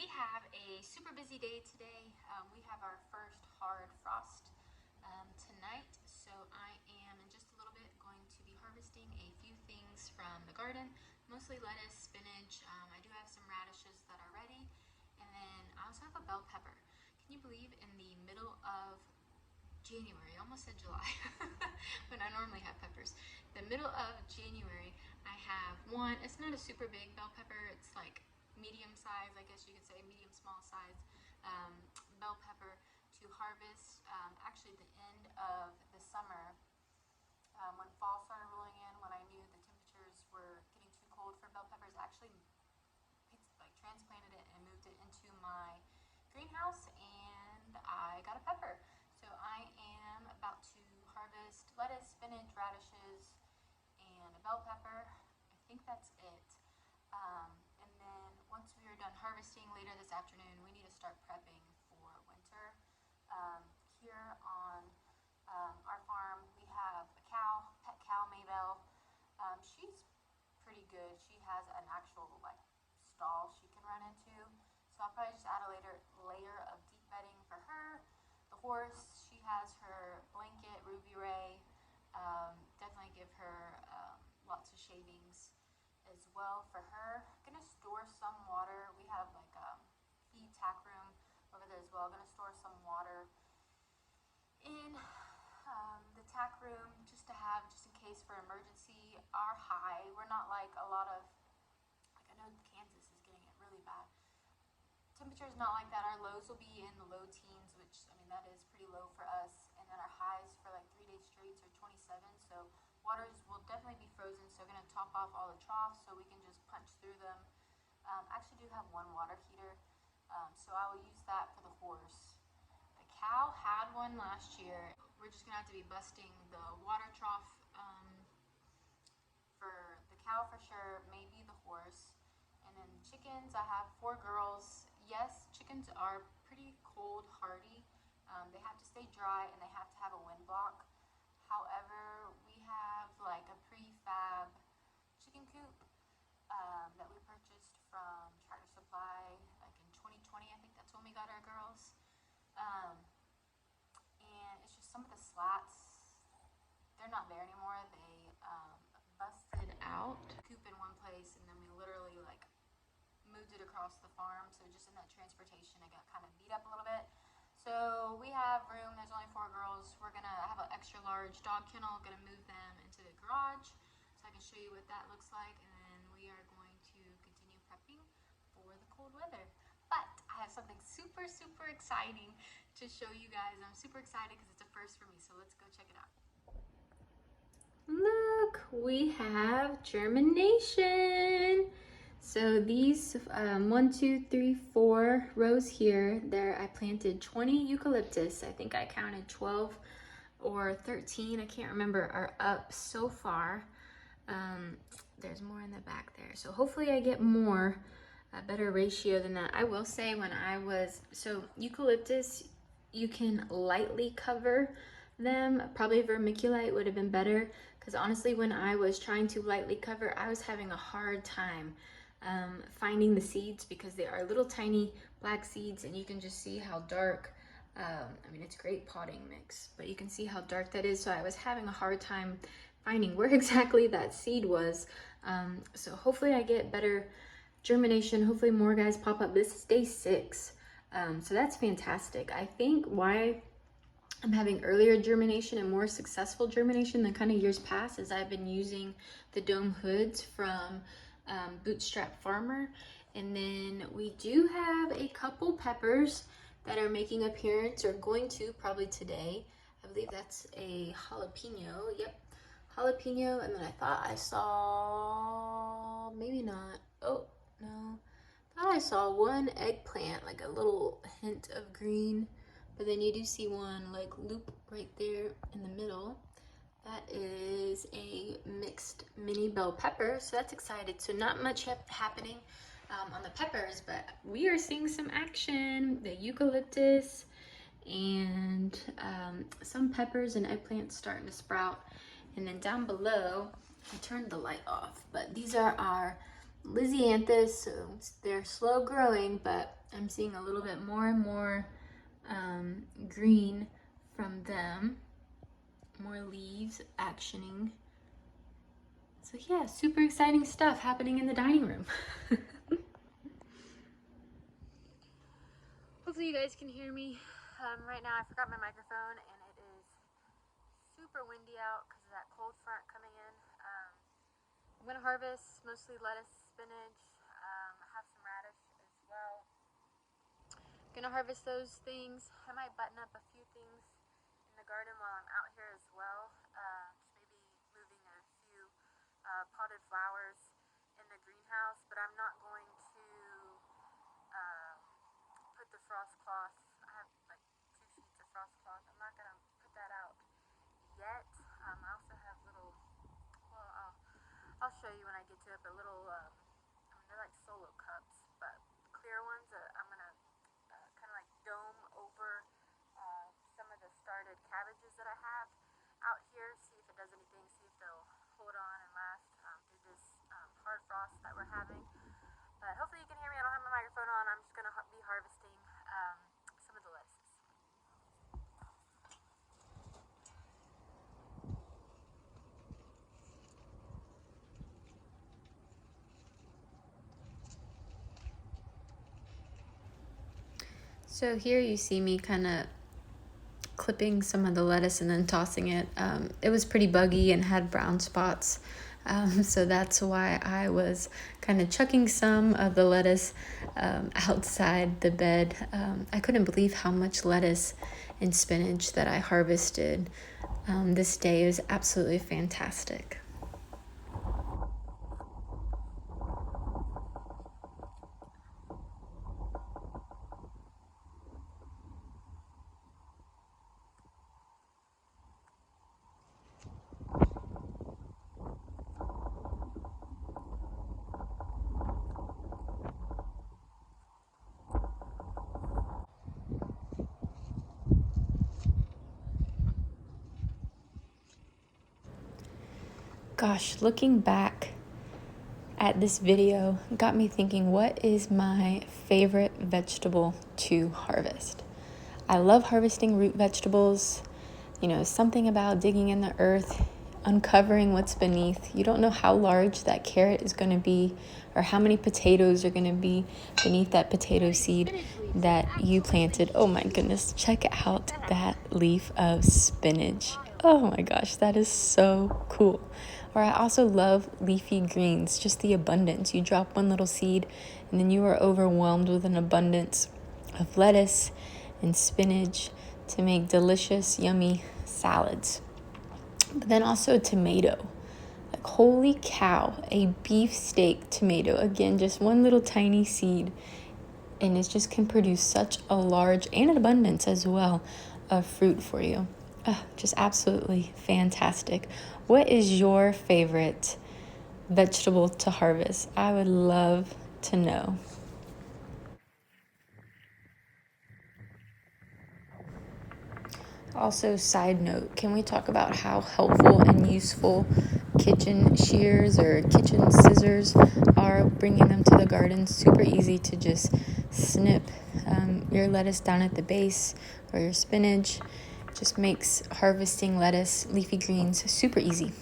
We have a super busy day today. We have our first hard frost tonight, so I am in just a little bit going to be harvesting a few things from the garden, mostly lettuce, spinach. I do have some radishes that are ready, and then I also have a bell pepper. Can you believe in the middle of January, almost said July, when I normally have peppers. The middle of January, I have one, it's not a super big bell pepper, it's like medium size, I guess you could say, medium small size bell pepper to harvest. Actually, the end of the summer, when fall started rolling in, when I knew the temperatures were getting too cold for bell peppers, I actually transplanted it and moved it into my greenhouse, and I got a pepper. So I am about to harvest lettuce, spinach, radishes, and a bell pepper. I think that's it. And then once we are done harvesting later this afternoon, we need to start prepping for winter. Here on our farm, we have a cow, pet cow, Maybell. She's pretty good. She has an actual stall she can run into. So I'll probably just add a layer of deep bedding for her. The horse, she has her blanket, Ruby Ray. Definitely give her lots of shavings as well for her. I'm gonna store some water. We have feed tack room over there as well. I'm gonna store some water in the tack room just to have, just in case for emergency. Our high, we're not like a lot of, I know Kansas is getting it really bad. Temperature's not like that. Our lows will be in the low teens, which, I mean, that is pretty low for us. And then our highs for like 3 days straight are 27. So waters will definitely be frozen. So we're going to top off all the troughs so we can just punch through them. I actually do have one water heater. So I will use that for the horse. The cow had one last year. We're just going to have to be busting the water trough for the cow for sure, maybe the horse. And then chickens, I have 4 girls. Yes, chickens are pretty cold hardy. They have to stay dry and they have to have a wind block. However, we have like a prefab chicken coop that we purchased from Tractor Supply like in 2020. I think that's when we got our girls. And it's just some of the slats, they're not there anymore. They busted out coop in one place, and then we literally moved it across the farm. So just in that transportation, it got kind of beat up a little bit. So we have room. There's only 4 girls. We're gonna have an extra large dog kennel. Gonna move them into the garage so I can show you what that looks like, and then we are going to continue prepping for the cold weather. But I have something super exciting to show you guys. I'm super excited because it's a first for me. So let's go check it out. Look, we have germination. So these 1, 2, 3, 4 rows here, there I planted 20 eucalyptus. I think I counted 12 or 13, I can't remember, are up so far. There's more in the back there. So hopefully I get more, a better ratio than that. I will say so eucalyptus, you can lightly cover them. Probably vermiculite would have been better, because honestly, when I was trying to lightly cover, I was having a hard time finding the seeds, because they are little tiny black seeds, and you can just see how dark, I mean, it's great potting mix, but you can see how dark that is. So I was having a hard time finding where exactly that seed was. So hopefully I get better germination. Hopefully more guys pop up. This is day 6. So that's fantastic. I think why I'm having earlier germination and more successful germination than kind of years past is I've been using the dome hoods from Bootstrap Farmer. And then we do have a couple peppers that are making appearance, or going to probably today. I believe that's a jalapeno. Yep, jalapeno. And then I thought I saw, maybe not. Oh, no. I thought I saw one eggplant, like a little hint of green. But then you do see one loop right there in the middle. That is a mixed mini bell pepper, so that's excited. So not much happening on the peppers, but we are seeing some action. The eucalyptus and some peppers and eggplants starting to sprout. And then down below, I turned the light off, but these are our Lisianthus. So they're slow growing, but I'm seeing a little bit more and more green from them. More leaves actioning. So yeah, super exciting stuff happening in the dining room. Hopefully you guys can hear me. Right now I forgot my microphone and it is super windy out because of that cold front coming in. I'm going to harvest mostly lettuce, spinach, I have some radish as well. Going to harvest those things. I might button up a few things in the garden while I'm out here as well. Just maybe moving a few potted flowers in the greenhouse, but I'm not going to put the frost cloth. I have like 2 sheets of frost cloth. I'm not going to put that out yet. I also have little, well, I'll show you when I get to it, but little, they're like solo cups, but clear ones that I'm going to kind of like dome over some of the started cabbages that I have out here, see if it does anything, see if they'll hold on and last through this hard frost that we're having. But hopefully you can hear me. I don't have my microphone on. I'm just going to be harvesting some of the lettuces. So here you see me kind of clipping some of the lettuce and then tossing it. It was pretty buggy and had brown spots. So that's why I was kind of chucking some of the lettuce outside the bed. I couldn't believe how much lettuce and spinach that I harvested this day. It was absolutely fantastic. Gosh, looking back at this video got me thinking, what is my favorite vegetable to harvest? I love harvesting root vegetables. You know, something about digging in the earth, uncovering what's beneath. You don't know how large that carrot is going to be or how many potatoes are going to be beneath that potato seed that you planted. Oh my goodness, check out that leaf of spinach. Oh my gosh, that is so cool. Or I also love leafy greens, just the abundance. You drop one little seed and then you are overwhelmed with an abundance of lettuce and spinach to make delicious, yummy salads. But then also tomato. Like, holy cow, a beefsteak tomato. Again, just one little tiny seed. And it just can produce such a large and an abundance as well of fruit for you. Just absolutely fantastic. What is your favorite vegetable to harvest? I would love to know. Also, side note, can we talk about how helpful and useful kitchen shears or kitchen scissors are? Bringing them to the garden, super easy to just snip your lettuce down at the base or your spinach. Just makes harvesting lettuce, leafy greens, super easy.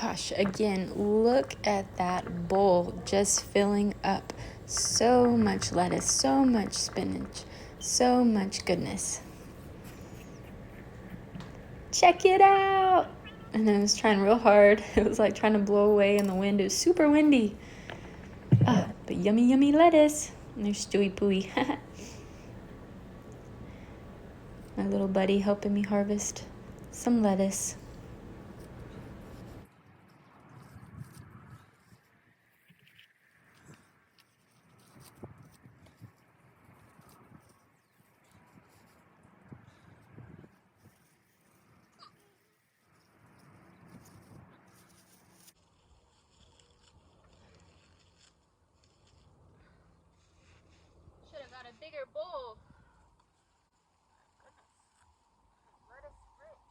Gosh, again, look at that bowl just filling up. So much lettuce, so much spinach, so much goodness. Check it out! And I was trying real hard. It was like trying to blow away in the wind. It was super windy. But yummy, yummy lettuce. And there's Stewie Pooey. My little buddy helping me harvest some lettuce. bigger bowl. Goodness. Lettuce rich.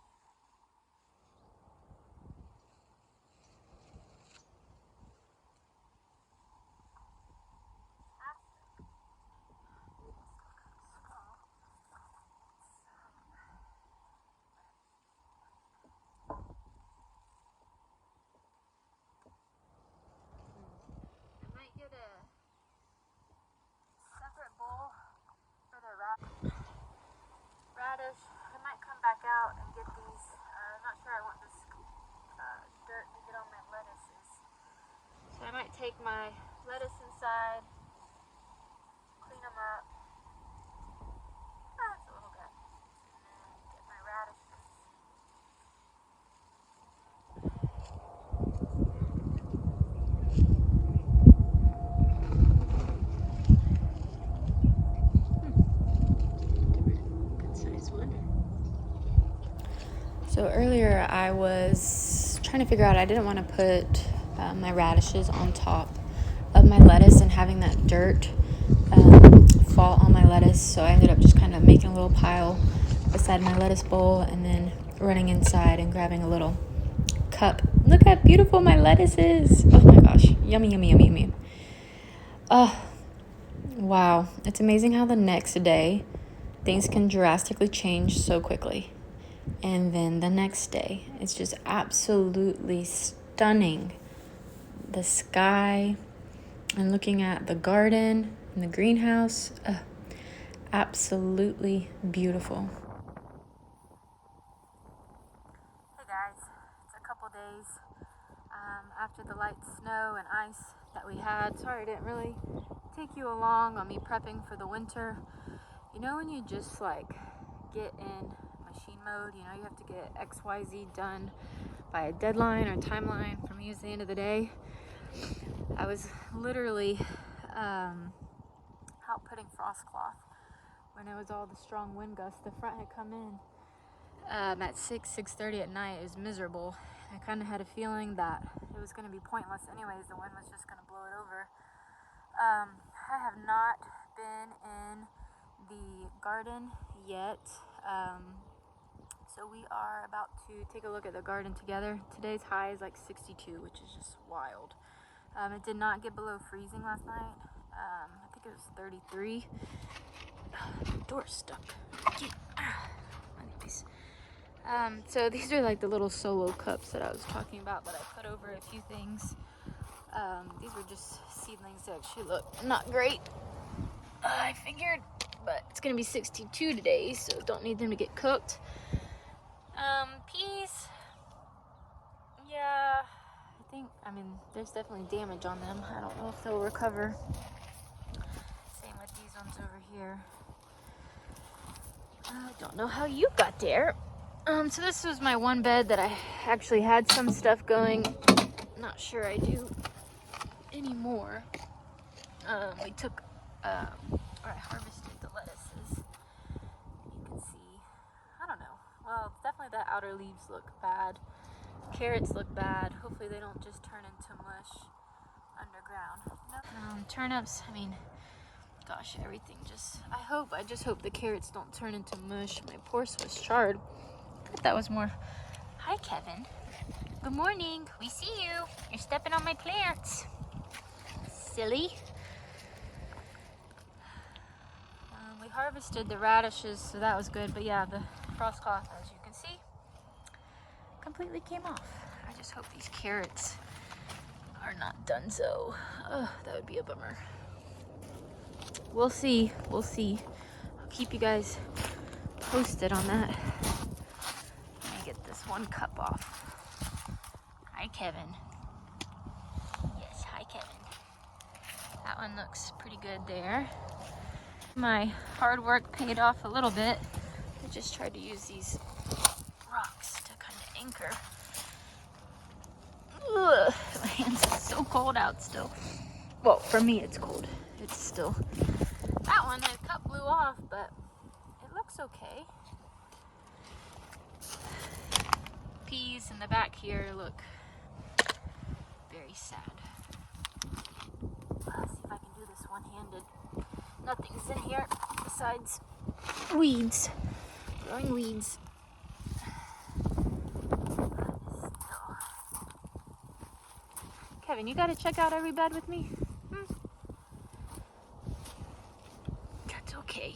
I might get a separate bowl for the radish. I might come back out and get these. I'm not sure I want this dirt to get on my lettuces. So I might take my lettuce inside, clean them up. That's a little bit. And then get my radishes. So earlier I was trying to figure out, I didn't want to put my radishes on top of my lettuce and having that dirt fall on my lettuce. So I ended up just kind of making a little pile beside my lettuce bowl and then running inside and grabbing a little cup. Look how beautiful my lettuce is. Oh my gosh. Yummy, yummy, yummy, yummy. Oh, wow. It's amazing how the next day things can drastically change so quickly. And then the next day, it's just absolutely stunning. The sky and looking at the garden and the greenhouse, absolutely beautiful. Hey guys, it's a couple days after the light snow and ice that we had. Sorry I didn't really take you along on me prepping for the winter. You know when you just like get in machine mode, you know you have to get XYZ done by a deadline or timeline. For me, it's the end of the day. I was literally out putting frost cloth when it was all the strong wind gusts. The front had come in at 6:30 at night. It was miserable. I kind of had a feeling that it was going to be pointless anyways. The wind was just going to blow it over. I have not been in the garden yet. So we are about to take a look at the garden together. Today's high is like 62, which is just wild. It did not get below freezing last night. I think it was 33. Door's stuck. Anyways. So these are like the little solo cups that I was talking about that I put over a few things. These were just seedlings that actually look not great. I figured, but it's gonna be 62 today, so don't need them to get cooked. Peas, yeah, I mean, there's definitely damage on them. I don't know if they'll recover. Same with these ones over here. I don't know how you got there. So this was my one bed that I actually had some stuff going. Not sure I do anymore. We took, or I harvested the lettuces. You can see, I don't know. Well, definitely the outer leaves look bad. Carrots look bad. Hopefully they don't just turn into mush underground. Turnips, I mean, gosh, everything just, I just hope the carrots don't turn into mush. My poor Swiss chard. I thought that was more. Hi, Kevin. Good morning. We see you. You're stepping on my plants. Silly. We harvested the radishes, so that was good. But yeah, the frost cloth, as you can see, completely came off. I just hope these carrots are not done so. Oh, that would be a bummer. We'll see. We'll see. I'll keep you guys posted on that. Let me get this one cup off. Hi, Kevin. Yes, hi, Kevin. That one looks pretty good there. My hard work paid off a little bit. I just tried to use these rocks to kind of anchor. Ugh, my hands are so cold out still. Well, for me it's cold. It's still. That one, the cup blew off, but it looks okay. Peas in the back here look very sad. Let's see if I can do this one-handed. Nothing's in here. Besides weeds, growing weeds. Kevin, you gotta check out every bed with me? That's okay.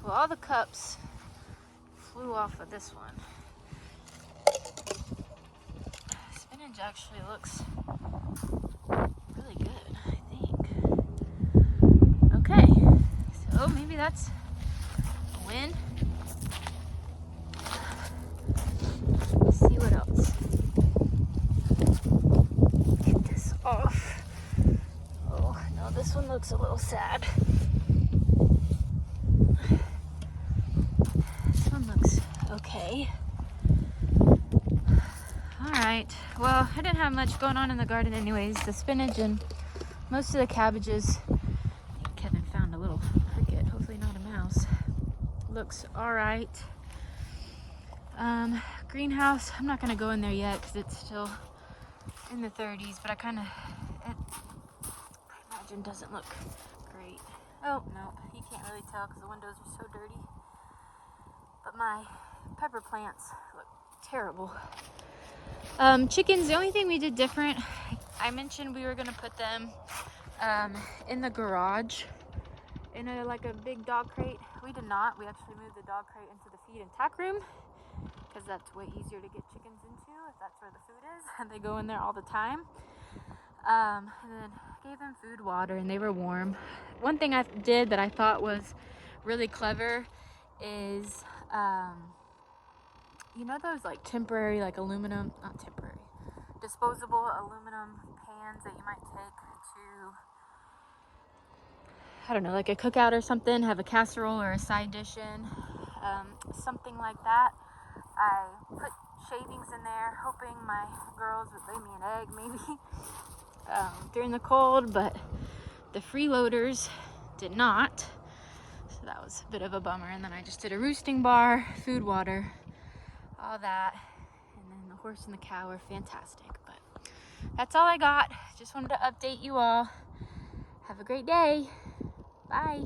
Well, all the cups flew off of this one. Spinach actually looks really good, I think. Okay, so maybe that's a win. Let's see what else. Get this off. Oh, no, this one looks a little sad. This one looks okay. Alright, well, I didn't have much going on in the garden anyways. The spinach and most of the cabbages. I think Kevin found a little cricket, hopefully not a mouse. Looks alright. Greenhouse, I'm not gonna go in there yet because it's still in the 30s, but I imagine doesn't look great. Oh, no, you can't really tell because the windows are so dirty. But my pepper plants look terrible. Chickens, the only thing we did different, I mentioned we were gonna put them in the garage in a big dog crate. We did not. We actually moved the dog crate into the feed and tack room because that's way easier to get chickens into if that's where the food is, and they go in there all the time. And then gave them food, water, and they were warm. One thing I did that I thought was really clever is you know those temporary disposable aluminum pans that you might take to, I don't know, like a cookout or something, have a casserole or a side dish in, something like that. I put shavings in there, hoping my girls would lay me an egg maybe during the cold, but the freeloaders did not. So that was a bit of a bummer. And then I just did a roosting bar, food, water, all that. And then the horse and the cow are fantastic. But that's all I got. Just wanted to update you all. Have a great day. Bye.